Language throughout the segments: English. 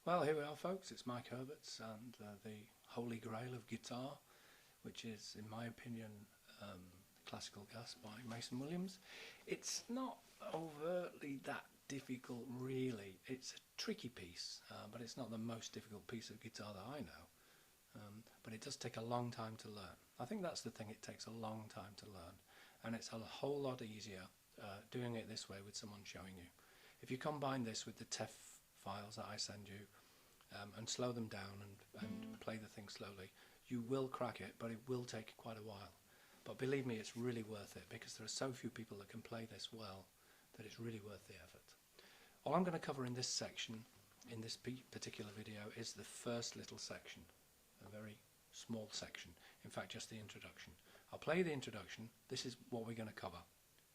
Well, here we are, folks. It's Mike Herberts and the Holy Grail of guitar, which is, in my opinion, Classical Gas by Mason Williams. It's not overtly that difficult, really. It's a tricky piece, but it's not the most difficult piece of guitar that I know. But it does take a long time to learn. I think that's the thing, it takes a long time to learn. And it's a whole lot easier doing it this way with someone showing you. If you combine this with the TEF files that I send you and slow them down and play the thing slowly, you will crack it, but it will take quite a while. But believe me, it's really worth it because there are so few people that can play this well that it's really worth the effort. All I'm going to cover in this section, in this particular video, is the first little section, a very small section, in fact just the introduction. I'll play the introduction. This is what we're going to cover.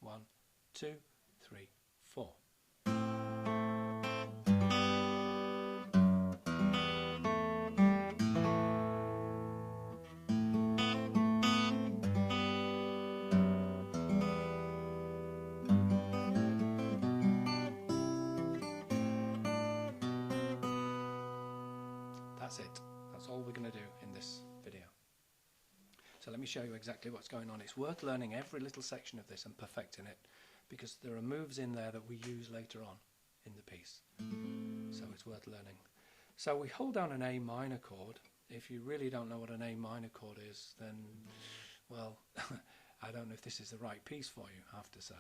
1, 2, 3, 4. That's it. That's all we're going to do in this video. So let me show you exactly what's going on. It's worth learning every little section of this and perfecting it because there are moves in there that we use later on in the piece. So it's worth learning. So we hold down an A minor chord. If you really don't know what an A minor chord is, then, well, I don't know if this is the right piece for you, I have to say.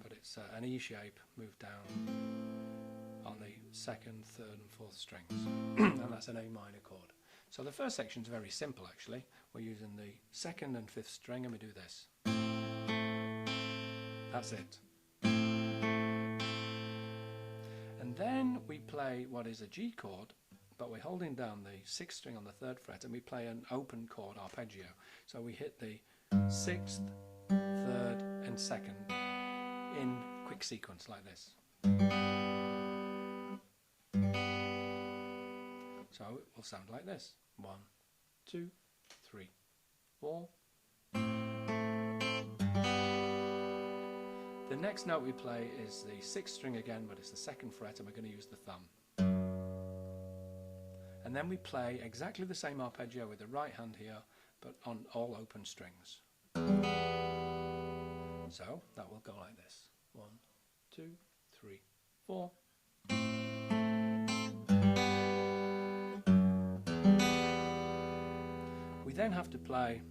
But it's an E shape moved down on the 2nd, 3rd and 4th strings. And that's an A minor chord. So the first section is very simple actually. We're using the 2nd and 5th string and we do this. That's it. And then we play what is a G chord, but we're holding down the 6th string on the 3rd fret and we play an open chord arpeggio. So we hit the 6th, 3rd and 2nd in quick sequence like this. So it will sound like this. 1, 2, 3, 4. The next note we play is the 6th string again, but it's the 2nd fret and we're going to use the thumb. And then we play exactly the same arpeggio with the right hand here, but on all open strings. So that will go like this. 1, 2, 3, 4. We then have to play,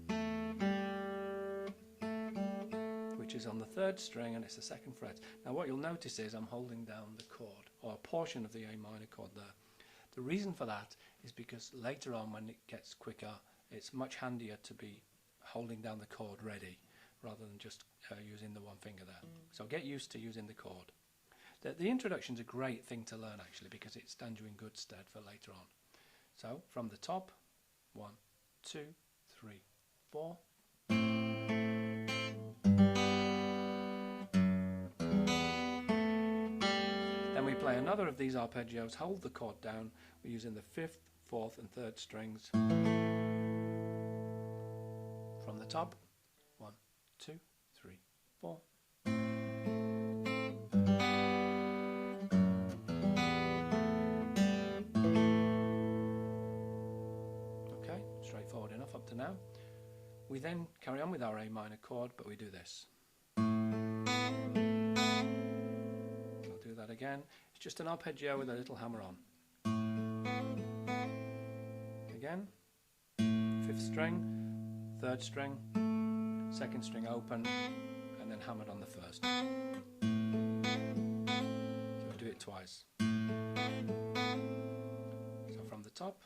which is on the 3rd string and it's the 2nd fret. Now what you'll notice is I'm holding down the chord, or a portion of the A minor chord there. The reason for that is because later on when it gets quicker, it's much handier to be holding down the chord ready rather than just using the one finger there. So get used to using the chord. The introduction is a great thing to learn actually because it stands you in good stead for later on. So from the top, 1, 2, 3, 4. Then we play another of these arpeggios, hold the chord down, we're using the 5th, 4th and 3rd strings. From the top, 1, 2, 3, 4. Straightforward enough up to now. We then carry on with our A minor chord, but we do this. I'll do that again. It's just an arpeggio with a little hammer on. Again, 5th string, 3rd string, 2nd string open, and then hammered on the 1st. So we do it twice. So from the top.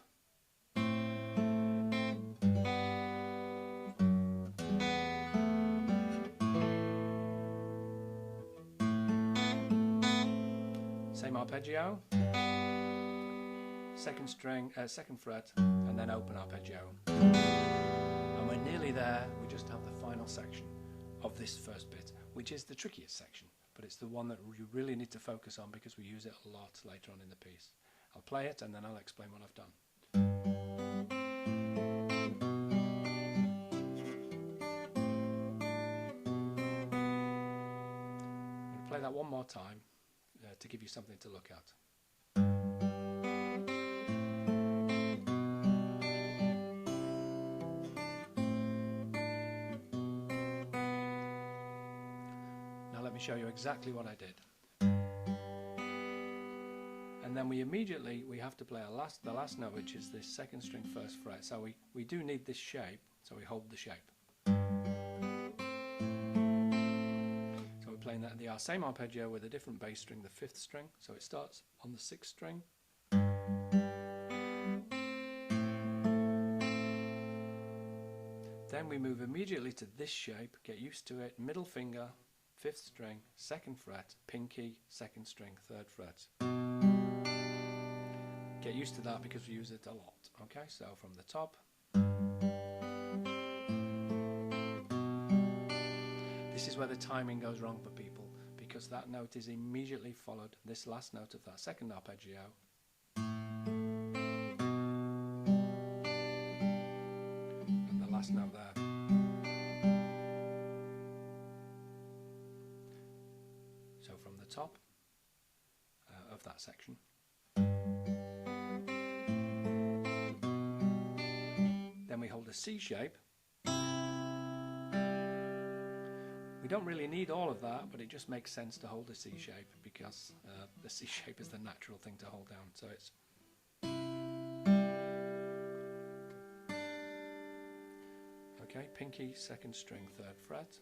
Same arpeggio, 2nd string, 2nd fret, and then open arpeggio. And we're nearly there. We just have the final section of this first bit, which is the trickiest section, but it's the one that you really need to focus on because we use it a lot later on in the piece. I'll play it and then I'll explain what I've done. I'm going to play that one more time to give you something to look at. me show you exactly what I did. And then we have to play the last note, which is this second string first fret. So we do need this shape, so we hold the shape. So we're playing that the same arpeggio with a different bass string, the fifth string. So it starts on the sixth string. Then we move immediately to this shape, get used to it, middle finger, fifth string, second fret, pinky, second string, third fret. Get used to that because we use it a lot. Okay, so from the top. This is where the timing goes wrong for people, because that note is immediately followed, this last note of that second arpeggio. And the last note there. So from the top of that section. Then we hold a C shape. We don't really need all of that, but it just makes sense to hold a C shape because the C shape is the natural thing to hold down. So it's okay, pinky, second string, third fret,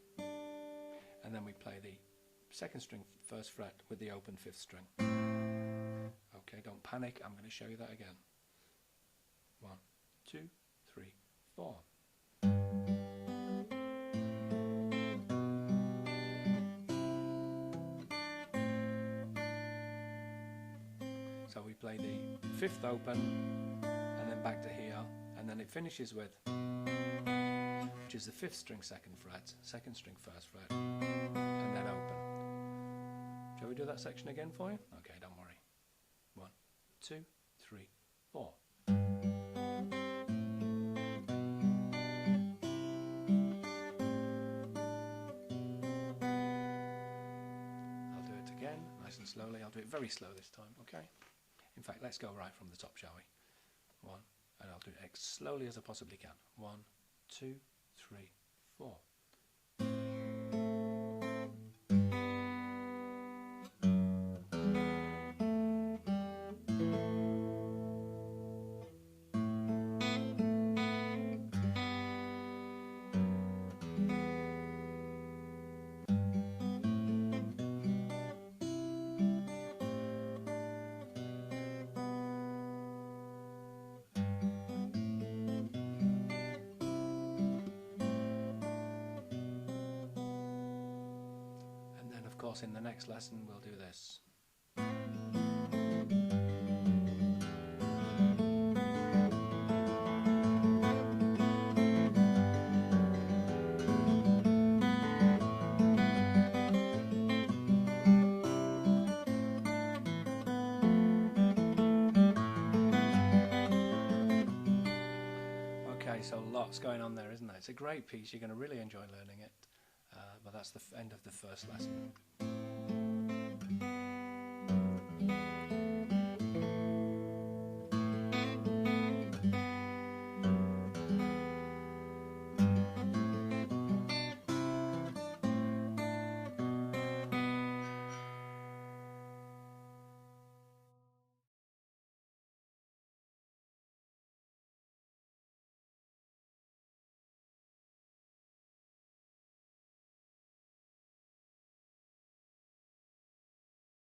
and then we play the second string, first fret with the open fifth string. Okay, don't panic, I'm going to show you that again. 1, 2, 3, 4. So we play the fifth open and then back to here, and then it finishes with, which is the fifth string second fret, second string first fret, and then open. Shall we do that section again for you? Okay, don't worry. 1, 2, 3, 4. I'll do it again, nice and slowly. I'll do it very slow this time, okay? In fact, let's go right from the top, shall we? 1, and I'll do it as slowly as I possibly can. 1, 2, 3, 4. Of course, in the next lesson we'll do this. Okay, so lots going on there, isn't there? It's a great piece, you're going to really enjoy learning it. But that's the end of the first lesson.